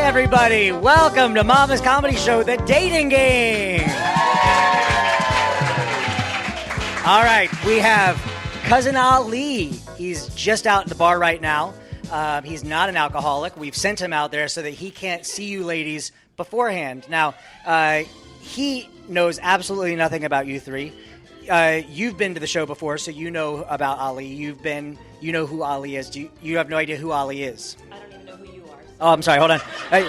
everybody. Welcome to Mama's Comedy Show, The Dating Game. All right, we have Cousin Ali. He's just out in the bar right now. He's not an alcoholic. We've sent him out there so that he can't see you ladies beforehand. Now, he knows absolutely nothing about you three. You've been to the show before, so you know about Ali. You know who Ali is. You have no idea who Ali is. I don't even know who you are. So. Oh, I'm sorry. Hold on. Damn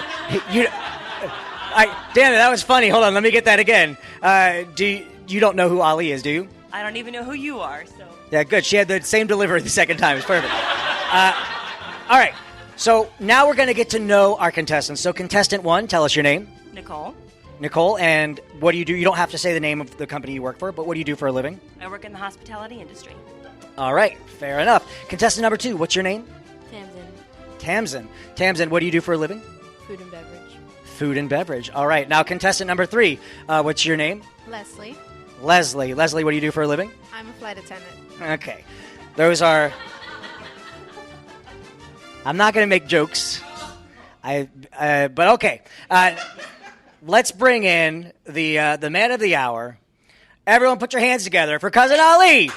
it, that was funny. Hold on, let me get that again. You don't know who Ali is, do you? I don't even know who you are. So. Yeah, good. She had the same delivery the second time. It's perfect. All right. So now we're going to get to know our contestants. So contestant 1, tell us your name. Nicole, and what do you do? You don't have to say the name of the company you work for, but what do you do for a living? I work in the hospitality industry. All right, fair enough. Contestant number 2, what's your name? Tamsin, what do you do for a living? Food and beverage. Food and beverage. All right, now contestant number 3, what's your name? Leslie, what do you do for a living? I'm a flight attendant. Okay, those are... I'm not going to make jokes, but okay. Let's bring in the man of the hour. Everyone put your hands together for Cousin Ali.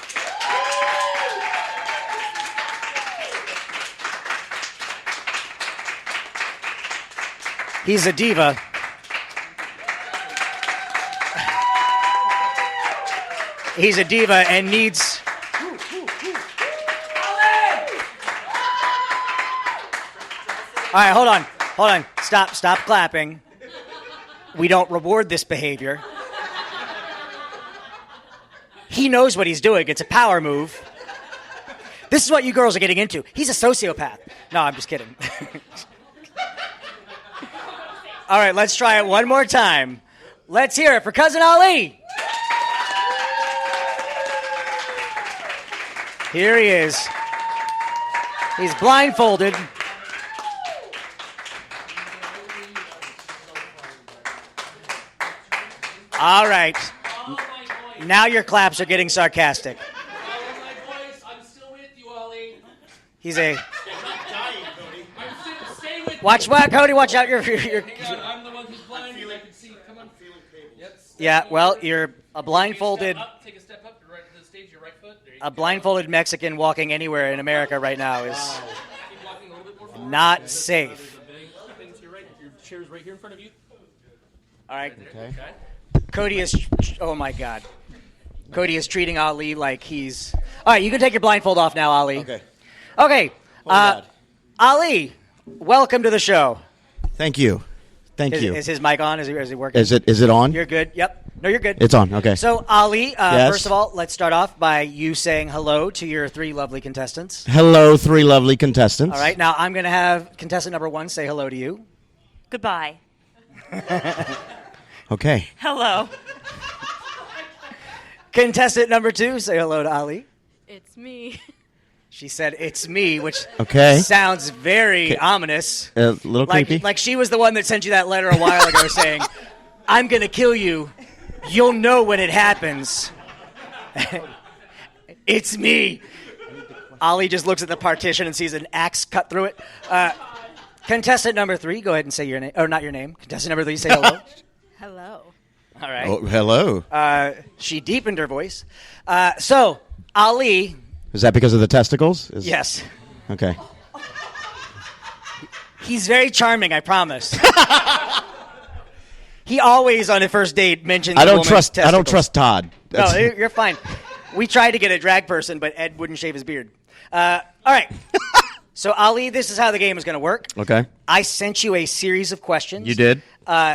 He's a diva. He's a diva and needs... All right, hold on. Stop clapping. We don't reward this behavior. He knows what he's doing. It's a power move. This is what you girls are getting into. He's a sociopath. No, I'm just kidding. All right, let's try it one more time. Let's hear it for Cousin Ali. Here he is. He's blindfolded. All right. Now your claps are getting sarcastic. I'm still with you, Ollie. He's a... I'm not dying, Cody. I'm staying with Watch what, Cody? Watch out. You're... God, I'm the one who's blind. I can see. Come on. Feeling cables. Yep. Yeah, well, you're a blindfolded... Take a step up right to the stage, your right foot. There you A blindfolded Mexican walking anywhere in America right now is Keep walking a little bit more forward. not safe. There's a big thing to your right. Your chair's right here in front of you. All right. Okay. Cody is... Oh, my God. Cody is treating Ali like he's... All right, you can take your blindfold off now, Ali. Okay. Ali, welcome to the show. Thank you. Is his mic on? Is he working? Is it on? You're good. Yep. No, you're good. It's on. Okay. So, Ali, Yes? first of all, let's start off by you saying hello to your 3 lovely contestants. Hello, 3 lovely contestants. All right. Now, I'm going to have contestant number 1 say hello to you. Goodbye. Okay. Hello. Contestant number 2, say hello to Ali. It's me. She said, "It's me," which sounds very omitous. A little creepy. Like she was the one that sent you that letter a while ago saying, "I'm going to kill you. You'll know when it happens." It's me. Ali just looks at the partition and sees an axe cut through it. Contestant number 3, go ahead and say your name. Or not your name. Contestant number 3, say hello. Hello. All right. Oh, hello. She deepened her voice. So, Ali... Is that because of the testicles? Yes. Okay. He's very charming, I promise. He always, on a first date, mentions I the don't woman's trust. I don't trust Todd. No, you're fine. We tried to get a drag person, but Ed wouldn't shave his beard. All right. So, Ali, this is how the game is going to work. Okay. I sent you a series of questions. You did?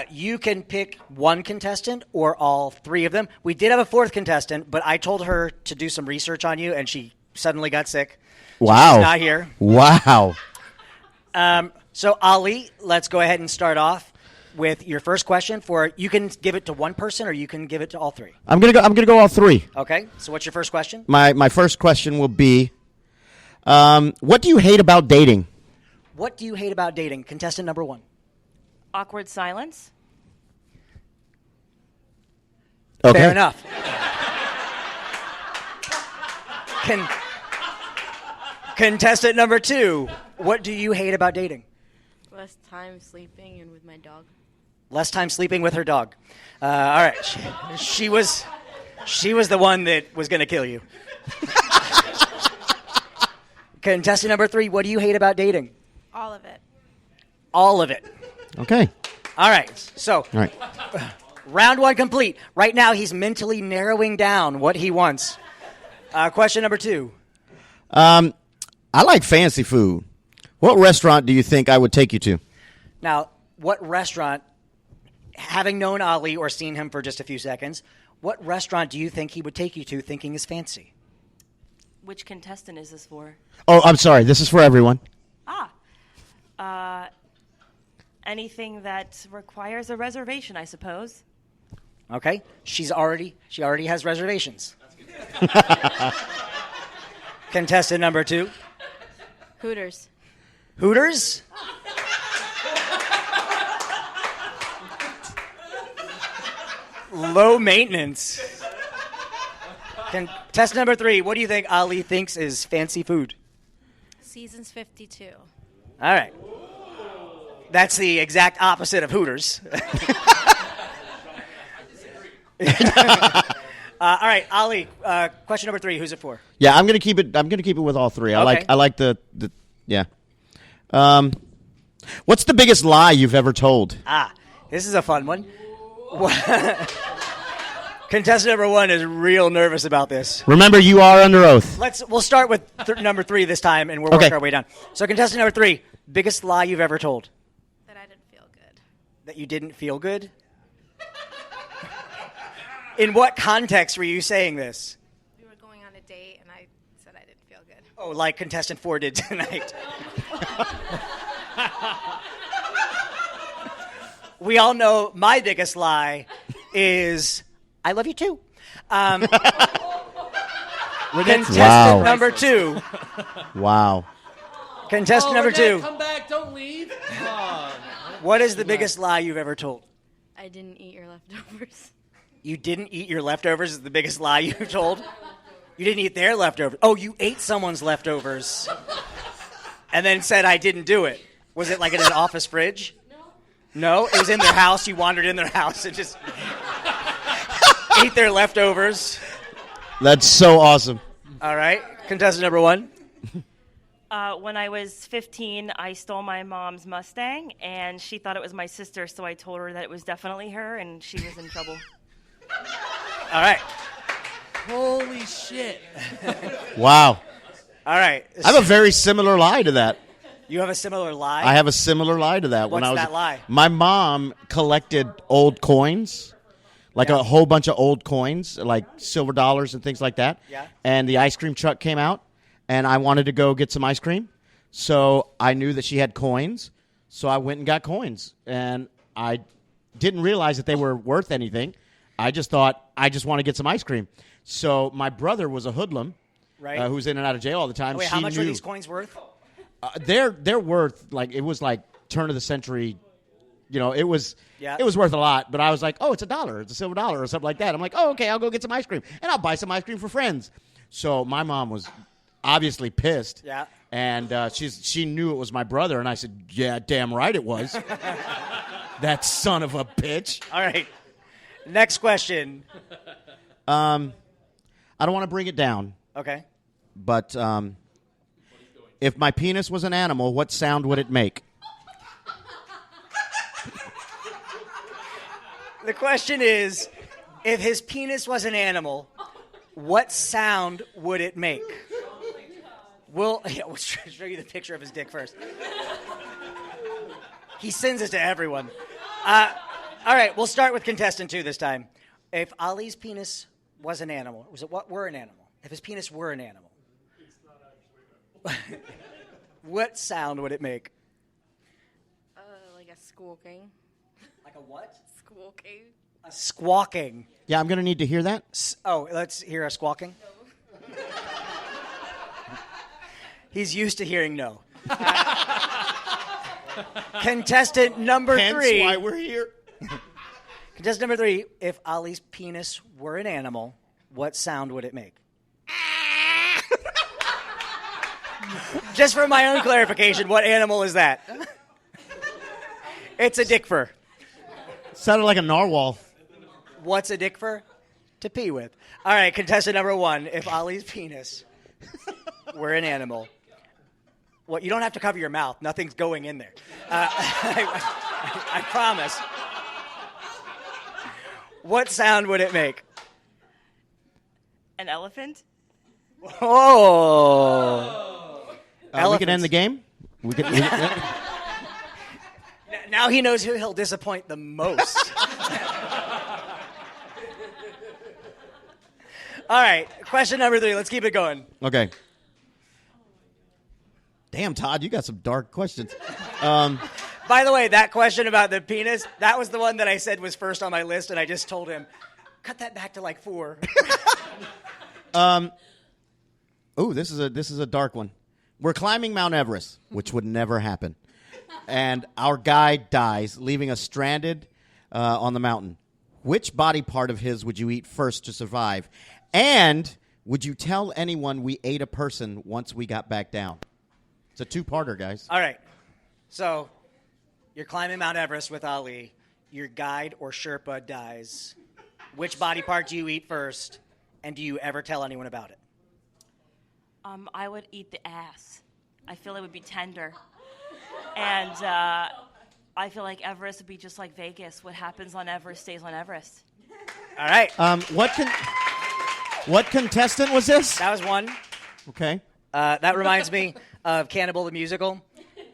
You can pick one contestant or all 3 of them. We did have a 4th contestant, but I told her to do some research on you, and she suddenly got sick. Wow. She's not here. Wow. So, Ali, let's go ahead and start off with your first question. You can give it to one person, or you can give it to all 3. I'm gonna go all 3. Okay. So, what's your first question? My first question will be, what do you hate about dating? What do you hate about dating? Contestant number 1. Awkward silence. Okay. Fair enough. Contestant number 2. What do you hate about dating? Less time sleeping and with my dog. Less time sleeping with her dog. All right. She was the one that was going to kill you. Contestant number 3, what do you hate about dating? All of it. All of it. Okay. All right. So, All right. round 1 complete. Right now, he's mentally narrowing down what he wants. Question number 2. I like fancy food. What restaurant do you think I would take you to? Now, what restaurant, having known Ali or seen him for just a few seconds, what restaurant do you think he would take you to thinking is fancy? Which contestant is this for? Oh, I'm sorry. This is for everyone. Anything that requires a reservation, I suppose. Okay. She already has reservations. Contestant number 2. Hooters. Hooters? Low maintenance. Contestant number 3, what do you think Ali thinks is fancy food? Seasons 52. All right. That's the exact opposite of Hooters. All right, Ali. Question number 3. Who's it for? Yeah, I'm gonna keep it. I'm gonna keep it with all 3. I Okay. like the yeah. What's the biggest lie you've ever told? This is a fun one. Contestant number 1 is real nervous about this. Remember, you are under oath. We'll start with number 3 this time, and we'll work our way down. So, contestant number 3, biggest lie you've ever told? That I didn't feel good. That you didn't feel good? In what context were you saying this? We were going on a date, and I said I didn't feel good. Oh, like contestant 4 did tonight. We all know my biggest lie is I love you too. Contestant Wow. number 2. Wow. Contestant number 2. Come back, don't leave. What is the biggest lie you've ever told? I didn't eat your leftovers. You didn't eat your leftovers is the biggest lie you've told? You didn't eat their leftovers. Oh, you ate someone's leftovers. And then said I didn't do it. Was it like in an office fridge? No, it was in their house. You wandered in their house and just ate their leftovers. That's so awesome. All right. Contestant number 1. When I was 15, I stole my mom's Mustang, and she thought it was my sister, so I told her that it was definitely her, and she was in trouble. All right. Holy shit. Wow. All right. I have a very similar lie to that. You have a similar lie? I have a similar lie to that. What's when I was, that lie? My mom collected old coins, like a whole bunch of old coins, like silver dollars and things like that. Yeah. And the ice cream truck came out, and I wanted to go get some ice cream. So I knew that she had coins, so I went and got coins. And I didn't realize that they were worth anything. I just thought, I just want to get some ice cream. So my brother was a hoodlum, Right. who's in and out of jail all the time. Wait, She how much knew. were these coins worth? They're worth, like, it was like turn of the century. You know, it was worth a lot. But I was like, oh, it's $1. It's a silver dollar or something like that. I'm like, oh, okay, I'll go get some ice cream. And I'll buy some ice cream for friends. So my mom was obviously pissed. Yeah. And she knew it was my brother. And I said, yeah, damn right it was. That son of a bitch. All right. Next question. I don't want to bring it down. Okay. But if my penis was an animal, what sound would it make? The question is, if his penis was an animal, what sound would it make? We'll show you the picture of his dick first. He sends it to everyone. All right, we'll start with contestant 2 this time. If Ali's penis was an animal, were an animal? If his penis were an animal, what sound would it make? Like a squawking. Like a what? Squawking. A squawking. Yeah, I'm going to need to hear that. Oh, let's hear a squawking. He's used to hearing no. Contestant number 3. Hence why we're here. Contestant number 3. If Ali's penis were an animal, what sound would it make? Just for my own clarification, what animal is that? It's a dick fur. Sounded like a narwhal. What's a dick fur? To pee with. All right, contestant number 1. If Ali's penis were an animal, well, you don't have to cover your mouth. Nothing's going in there. I promise. What sound would it make? An elephant? Oh. We can end the game. We can. Now he knows who he'll disappoint the most. All right, question number 3. Let's keep it going. Okay. Damn, Todd, you got some dark questions. By the way, that question about the penis, that was the one that I said was first on my list, and I just told him, cut that back to like 4. Ooh, this is a dark one. We're climbing Mount Everest, which would never happen. And our guide dies, leaving us stranded on the mountain. Which body part of his would you eat first to survive? And would you tell anyone we ate a person once we got back down? It's a 2-parter, guys. All right. So you're climbing Mount Everest with Ali. Your guide or Sherpa dies. Which body part do you eat first? And do you ever tell anyone about it? I would eat the ass. I feel it would be tender. And I feel like Everest would be just like Vegas. What happens on Everest stays on Everest. All right. What contestant was this? That was 1. Okay. That reminds me of Cannibal the Musical,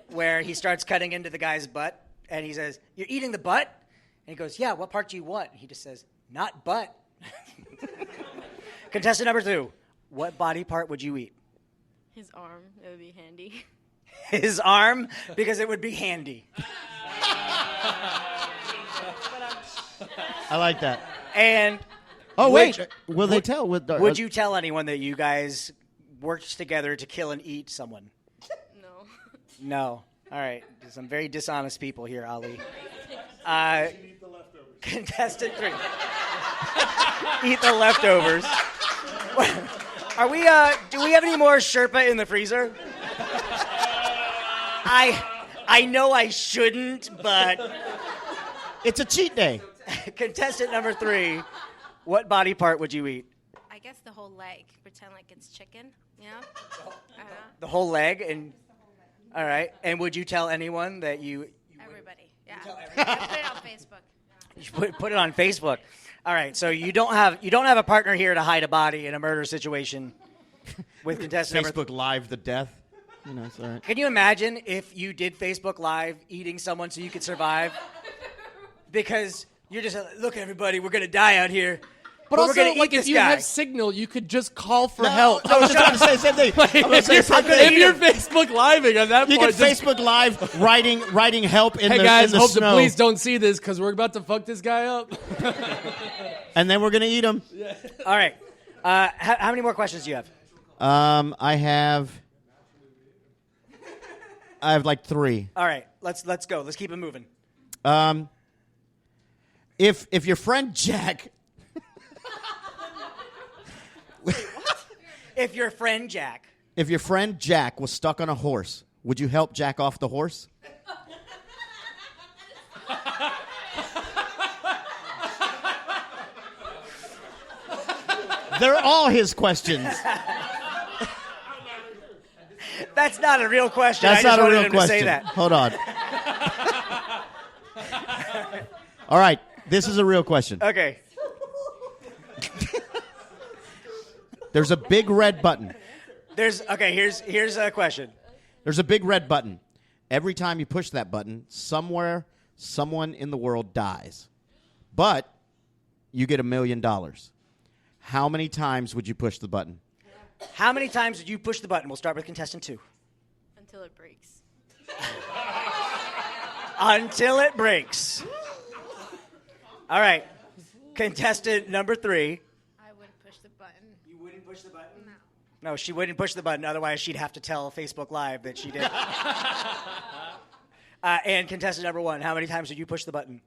where he starts cutting into the guy's butt, and he says, "You're eating the butt?" And he goes, "Yeah, what part do you want?" He just says, "Not butt." Contestant number 2, what body part would you eat? His arm. It would be handy. His arm, because it would be handy. I like that. And wait, will they tell? Would you tell anyone that you guys worked together to kill and eat someone? No. No. All right. Some very dishonest people here, Ali. Contestant 3. Eat the leftovers. Are we? Do we have any more Sherpa in the freezer? I know I shouldn't, but It's a cheat day. contestant number 3. What body part would you eat? I guess the whole leg. Pretend like it's chicken, you know? The whole leg, and all right. And would you tell anyone that you? Everybody. Yeah. I put it on Facebook. You put it on Facebook. All right. So you don't have a partner here to hide a body in a murder situation with contestant number. Facebook Live the death. You know, it's all right. Can you imagine if you did Facebook Live eating someone so you could survive? Because you're just look, everybody, we're gonna die out here. But we're also, gonna eat like, this if you guy. have signal, you could just call for help. I was just going to say the same thing. I was gonna say the same thing. If you're Facebook Living at that You point, can just, Facebook Live writing help in hey the guys, in the hope snow. the police don't see this because we're about to fuck this guy up. And then we're going to eat them. All right. How many more questions do you have? I have like 3. All right. Let's go. Let's keep it moving. If your friend Jack If your friend Jack was stuck on a horse, would you help Jack off the horse? They're all his questions. That's not a real question. That's I just not a wanted real him question. to say that. Hold on. All right, this is a real question. Okay. There's a big red button. Here's a question. There's a big red button. Every time you push that button, somewhere, someone in the world dies. But you get $1 million. How many times would you push the button? How many times did you push the button? We'll start with contestant 2. Until it breaks. Until it breaks. All right. Contestant number 3. I wouldn't push the button. You wouldn't push the button? No. No, she wouldn't push the button. Otherwise, she'd have to tell Facebook Live that she did. And contestant number 1, how many times did you push the button?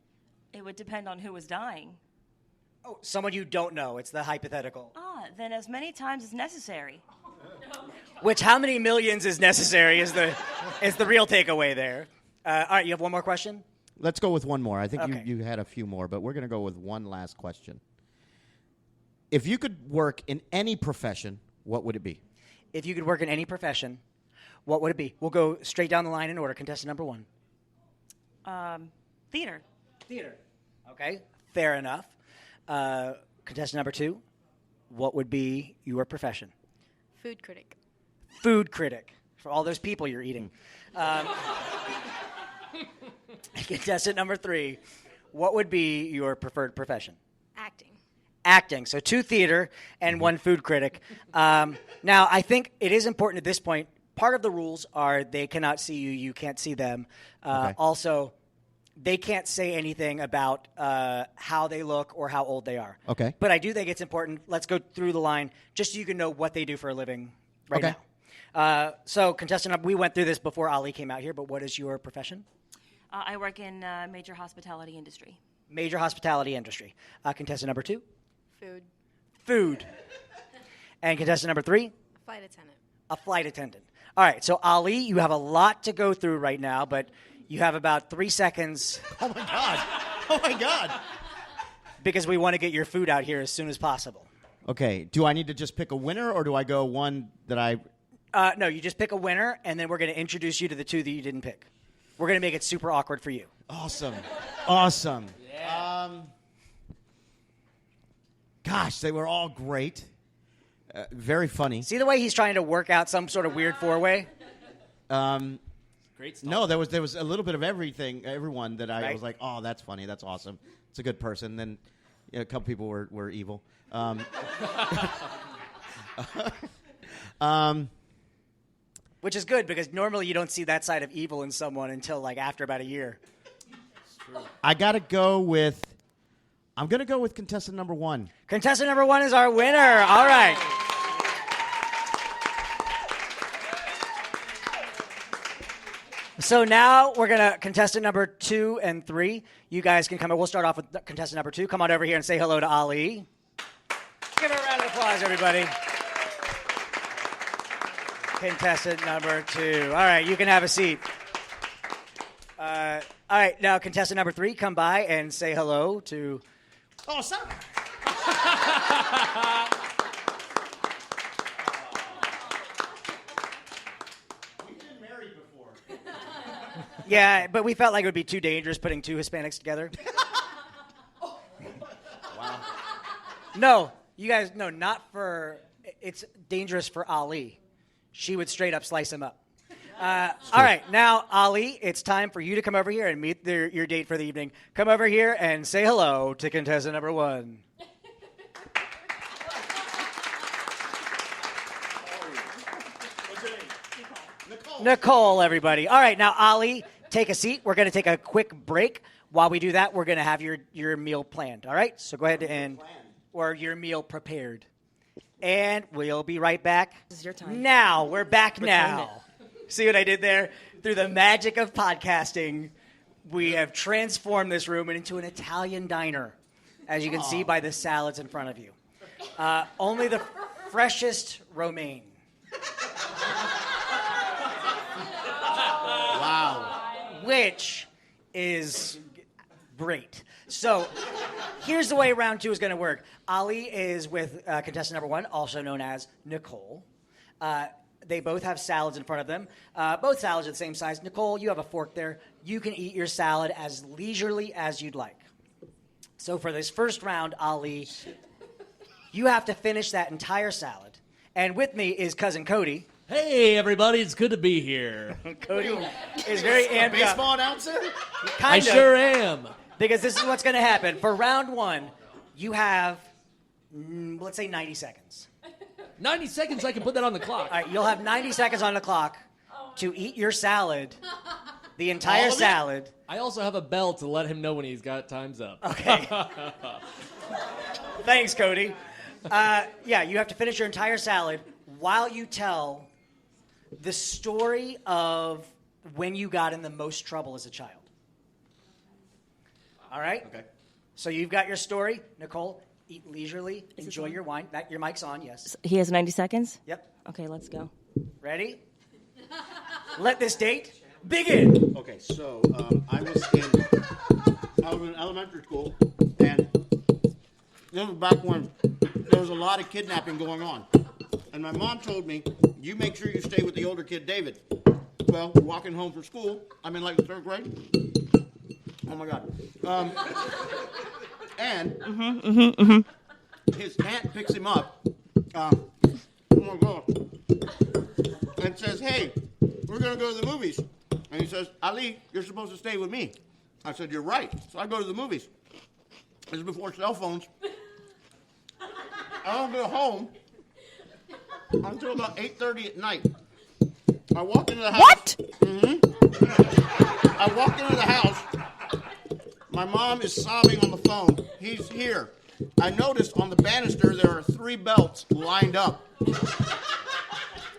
It would depend on who was dying. Oh, someone you don't know. It's the hypothetical. Then as many times as necessary. Which, how many millions is necessary is the real takeaway there. All right, you have one more question? Let's go with one more. I think Okay. you had a few more, but we're going to go with one last question. If you could work in any profession, what would it be? If you could work in any profession, what would it be? We'll go straight down the line in order. Contestant number 1. Theater. Theater. Okay, fair enough. Contestant number 2, what would be your profession? Food critic. Food critic, for all those people you're eating. Contestant number 3, what would be your preferred profession? Acting. Acting. So 2 theater and 1 food critic. Now, I think it is important at this point. Part of the rules are they cannot see you, you can't see them. Okay. Also, they can't say anything about how they look or how old they are. Okay. But I do think it's important. Let's go through the line just so you can know what they do for a living right Okay. now. So, contestant, we went through this before Ali came out here, but what is your profession? I work in major hospitality industry. Major hospitality industry. Contestant number 2? Food. Food. And contestant number 3? Flight attendant. A flight attendant. All right, so Ali, you have a lot to go through right now, but you have about 3 seconds. Oh, my God. Oh, my God. Because we want to get your food out here as soon as possible. Okay, do I need to just pick a winner, or do I go one that I... No, you just pick a winner, and then we're going to introduce you to the 2 that you didn't pick. We're going to make it super awkward for you. Awesome. Awesome. Yeah. Gosh, they were all great. Very funny. See the way he's trying to work out some sort of weird four-way? Great stuff. No, there was a little bit of everyone that I Right. was like, oh, that's funny, that's awesome. It's a good person. Then a couple people were evil. Which is good, because normally you don't see that side of evil in someone until, like, after about a year. I'm going to go with contestant number 1. Contestant number 1 is our winner. All right. So now we're going to contestant number 2 and 3. You guys can come in. We'll start off with contestant number 2. Come on over here and say hello to Ali. Give her a round of applause, everybody. Contestant number 2. All right, you can have a seat. All right, now contestant number 3, come by and say hello to... Oh, sorry. We've been married before. Yeah, but we felt like it would be too dangerous putting 2 Hispanics together. Wow. No, you guys, no, not for... It's dangerous for Ali. She would straight up slice him up. All right, now, Ali, it's time for you to come over here and meet your date for the evening. Come over here and say hello to contestant number 1. Nicole, everybody. All right, now, Ali, take a seat. We're going to take a quick break. While we do that, we're going to have your meal planned, all right? So go ahead and... Or your meal prepared. And we'll be right back. This is your time. Now, we're back now. See what I did there? Through the magic of podcasting, we have transformed this room into an Italian diner, as you can see by the salads in front of you. Only the freshest romaine. Wow. Which is great. So here's the way round 2 is going to work. Ali is with contestant number 1, also known as Nicole. They both have salads in front of them. Both salads are the same size. Nicole, you have a fork there. You can eat your salad as leisurely as you'd like. So for this first round, Ali, you have to finish that entire salad. And with me is cousin Cody. Hey, everybody, it's good to be here. Cody is very amped up. Baseball announcer? I Kind of. sure am. Because this is what's going to happen. For round 1, you have, let's say, 90 seconds. 90 seconds, I can put that on the clock. All right, you'll have 90 seconds on the clock to eat your salad, the entire salad. I also have a bell to let him know when he's got time's up. Okay. Thanks, Cody. Yeah, you have to finish your entire salad while you tell the story of when you got in the most trouble as a child. All right? Okay. So you've got your story. Nicole, eat leisurely. Enjoy your wine. Your mic's on, yes. He has 90 seconds? Yep. Okay, let's go. Ready? Let this date Begin. Okay, so I was in elementary school, and this was back when there was a lot of kidnapping going on. And my mom told me, you make sure you stay with the older kid, David. Well, walking home from school, I'm in like the 3rd grade. Oh my God. And his aunt picks him up. Oh my God. And says, hey, we're going to go to the movies. And he says, Ali, you're supposed to stay with me. I said, you're right. So I go to the movies. This is before cell phones. I don't go home until about 8:30 at night. I walk into the house. What? I walk into the house. My mom is sobbing on the phone. He's here. I noticed on the banister there are 3 belts lined up.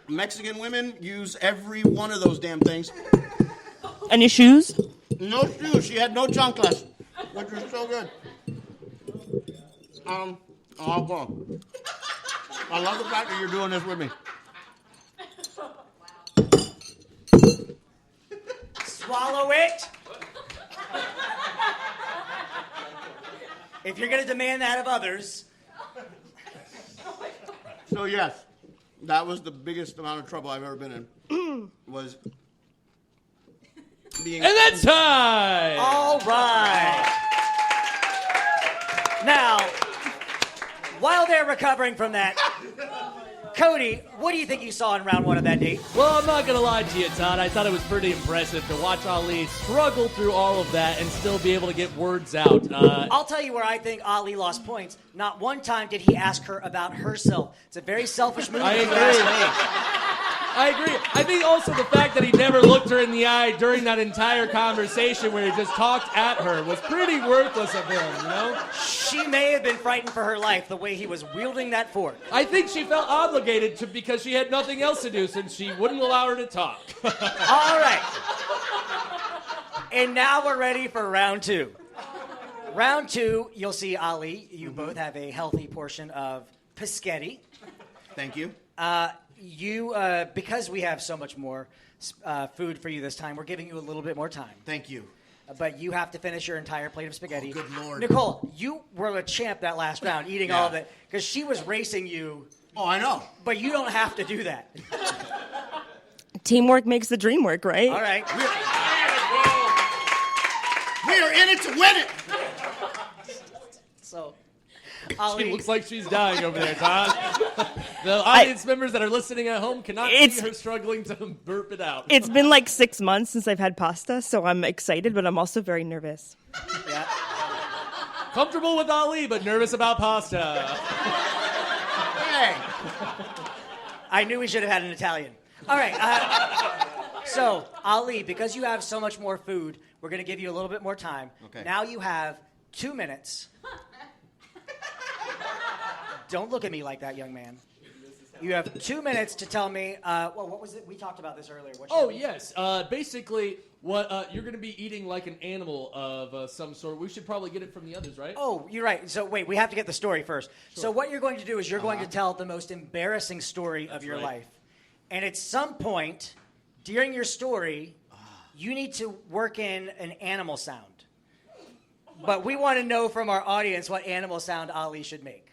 Mexican women use every one of those damn things. Any shoes? No shoes. She had no chanclas, which was so good. I'll go. I love the fact that you're doing this with me. Swallow it. If you're going to demand that of others. So yes, that was the biggest amount of trouble I've ever been in. Was being. And that's time. All right. Now, while they're recovering from that, Cody, what do you think you saw in round 1 of that date? Well, I'm not going to lie to you, Todd. I thought it was pretty impressive to watch Ali struggle through all of that and still be able to get words out. I'll tell you where I think Ali lost points. Not one time did he ask her about herself. It's a very selfish move. I if you ask agree. I agree. I think also the fact that he never looked her in the eye during that entire conversation where he just talked at her was pretty worthless of him, you know? She may have been frightened for her life the way he was wielding that fork. I think she felt obligated to because she had nothing else to do since she wouldn't allow her to talk. All right. And now we're ready for round 2. Round 2, you'll see Ali. You both have a healthy portion of Pischetti. Thank you. Because we have so much more food for you this time, we're giving you a little bit more time. Thank you. But you have to finish your entire plate of spaghetti. Oh, good Lord. Nicole, you were a champ that last round, eating all of it, because she was racing you. Oh, I know. But you don't have to do that. Teamwork makes the dream work, right? All right. We are in it to win it. So, She Ali, looks like she's dying over there, Todd. The audience members that are listening at home cannot see her struggling to burp it out. It's been like 6 months since I've had pasta, so I'm excited, but I'm also very nervous. yeah. Comfortable with Ali, but nervous about pasta. Hey. I knew we should have had an Italian. All right. So, Ali, because you have so much more food, we're going to give you a little bit more time. Okay. Now you have 2 minutes. Don't look at me like that, young man. You have 2 minutes to tell me, what was it? We talked about this earlier. Yes. Basically, what you're going to be eating like an animal of some sort. We should probably get it from the others, right? Oh, you're right. So wait, we have to get the story first. Sure. So what you're going to do is you're going to tell the most embarrassing story of your life. And at some point during your story, you need to work in an animal sound. But we want to know from our audience what animal sound Ali should make.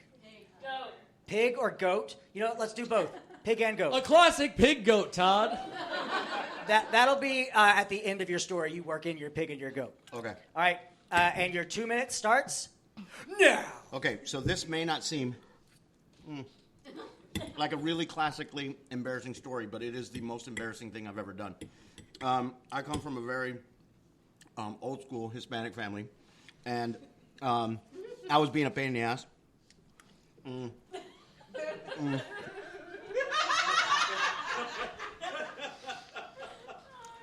Goat. Pig or goat? You know what? Let's do both. Pig and goat. A classic pig goat, Todd. That'll be at the end of your story. You work in your pig and your goat. Okay. All right. And your 2 minutes starts now. Okay, so this may not seem like a really classically embarrassing story, but it is the most embarrassing thing I've ever done. I come from a very old school Hispanic family, and I was being a pain in the ass.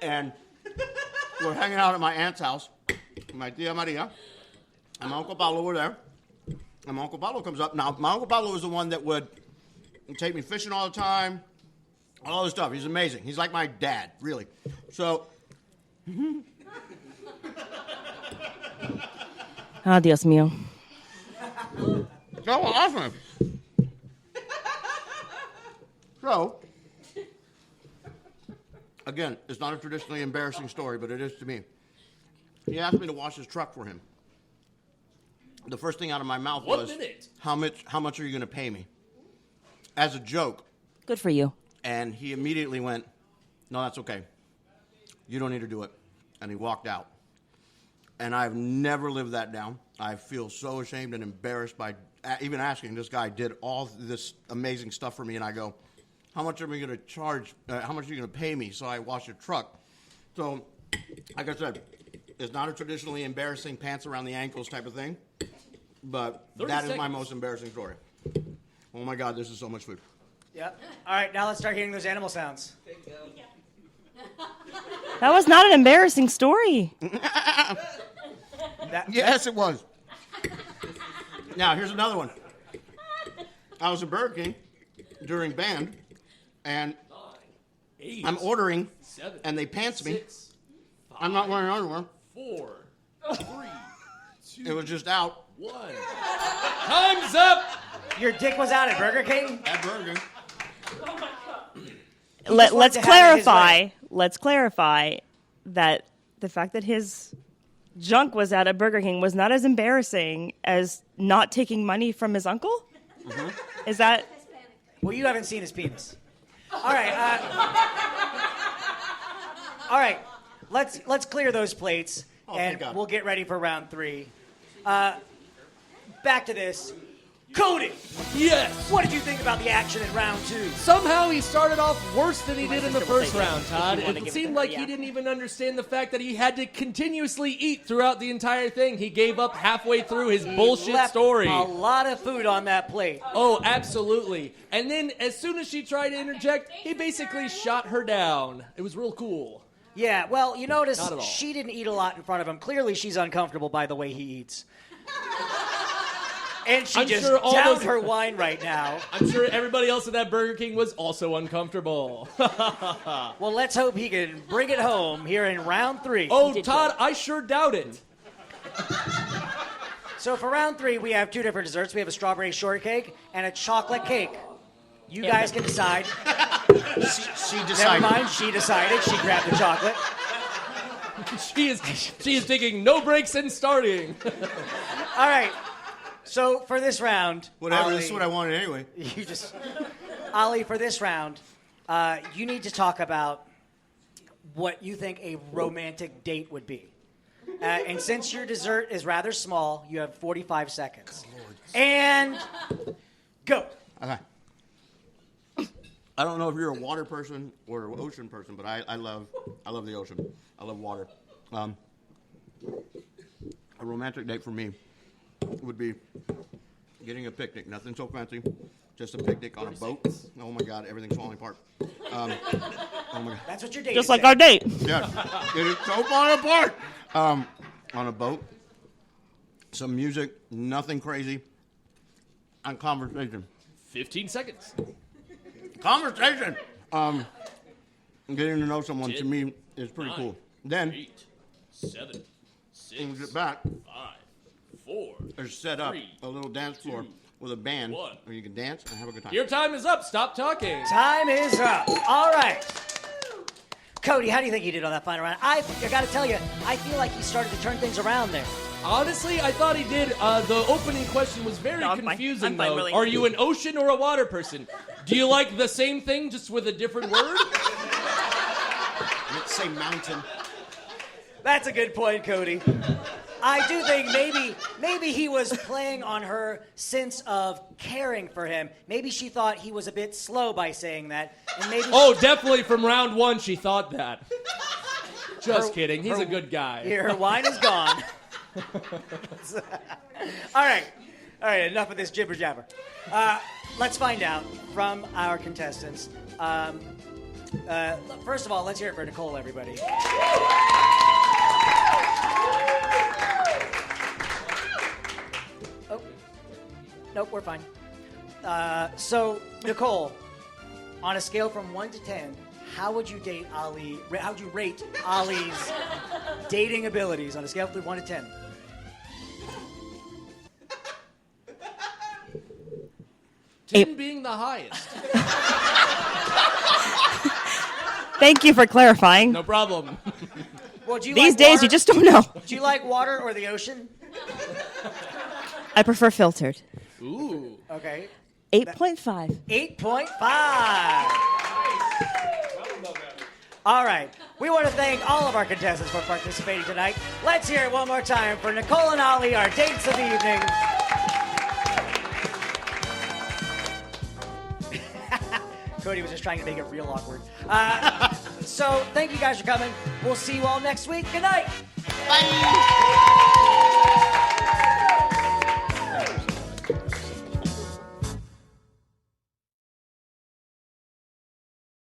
And we're hanging out at my aunt's house, my tia Maria, and my Uncle Paulo were there. And my Uncle Paulo comes up. Now, my Uncle Paulo was the one that would take me fishing all the time, all this stuff. He's amazing. He's like my dad, really. So, Ah, Dios mío. so awesome. So, Again, it's not a traditionally embarrassing story, but it is to me. He asked me to wash his truck for him. The first thing out of my mouth was, how much are you going to pay me? As a joke. Good for you. And he immediately went, no, that's okay. You don't need to do it. And he walked out. And I've never lived that down. I feel so ashamed and embarrassed by even asking. This guy did all this amazing stuff for me, and I go, how much are we going to charge? How much are you going to pay me so I wash your truck? So, like I said, it's not a traditionally embarrassing pants around the ankles type of thing, but that is my most embarrassing story. Oh, my God, this is so much food. Yep. All right, now let's start hearing those animal sounds. That was not an embarrassing story. Yes, it was. Now, here's another one. I was at Burger King during band, and I'm ordering, and they pants me. I'm not wearing underwear. 4, 3, 2. It was just out. 1. Time's up. Your dick was out at Burger King? At Burger King. Let's clarify. Let's clarify that the fact that his junk was out at Burger King was not as embarrassing as not taking money from his uncle. Mm-hmm. Is that? Well, you haven't seen his penis. All right. All right. Let's clear those plates, and we'll get ready for round 3. Back to this. Cody! Yes! What did you think about the action in round 2? Somehow he started off worse than he did in the first round, Todd. If you wanna It give seemed it to like her, he yeah. didn't even understand the fact that he had to continuously eat throughout the entire thing. He gave up halfway through his bullshit Left story. a lot of food on that plate. Oh, absolutely. And then as soon as she tried to interject, he basically shot her down. It was real cool. Yeah, well, you notice Not at all. she didn't eat a lot in front of him. Clearly, she's uncomfortable by the way he eats. And she I'm just sure all downed those- her wine right now. I'm sure everybody else at that Burger King was also uncomfortable. Well, let's hope he can bring it home here in round 3. Oh, Todd, I sure doubt it. So for round 3, we have 2 different desserts. We have a strawberry shortcake and a chocolate cake. You guys can decide. She Never decided. mind, she decided. She grabbed the chocolate. She is taking no breaks and starting. All right. So for this round, Whatever, Ollie, this is what I wanted anyway. Ollie, for this round, you need to talk about what you think a romantic date would be. And since your dessert is rather small, you have 45 seconds. And go. Okay. I don't know if you're a water person or an ocean person, but I love the ocean. I love water. A romantic date for me would be getting a picnic. Nothing so fancy. Just a picnic on a boat. Oh, my God. Everything's falling apart. Oh, my God. That's what your date Just is like saying. our date. Yeah. It is so falling apart. On a boat. Some music. Nothing crazy. And conversation. 15 seconds. Conversation. Getting to know someone to me is pretty cool. Then 8, 7, 6, when we get back, 5, 4. there's set up 3, a little dance floor 2, with a band 1. where you can dance and have a good time. Your time is up. Stop talking. Time is up. All right. Cody, how do you think he did on that final round? I got to tell you, I feel like he started to turn things around there. Honestly, I thought he did. The opening question was very No, I'm fine. confusing, I'm fine, though. really. Are you an ocean or a water person? Do you like the same thing, just with a different word? Let's say mountain. That's a good point, Cody. I do think maybe he was playing on her sense of caring for him. Maybe she thought he was a bit slow by saying that, and maybe. Oh, definitely from round 1 she thought that. Just kidding. He's a good guy. Her wine is gone. All right. Enough of this jibber jabber. Let's find out from our contestants. First of all, let's hear it for Nicole, everybody. Oh, nope, we're fine. So, Nicole, on a scale from 1 to 10, how would you date Ali? How would you rate Ali's dating abilities on a scale from 1 to 10? 10 being the highest. Thank you for clarifying. No problem. Well, do you These like days, water? you just don't know. Do you like water or the ocean? I prefer filtered. Ooh. Okay. 8.5. 8.5. All right. We want to thank all of our contestants for participating tonight. Let's hear it one more time for Nicole and Ollie, our dates of the evening. Cody was just trying to make it real awkward. So thank you guys for coming. We'll see you all next week. Good night. Bye.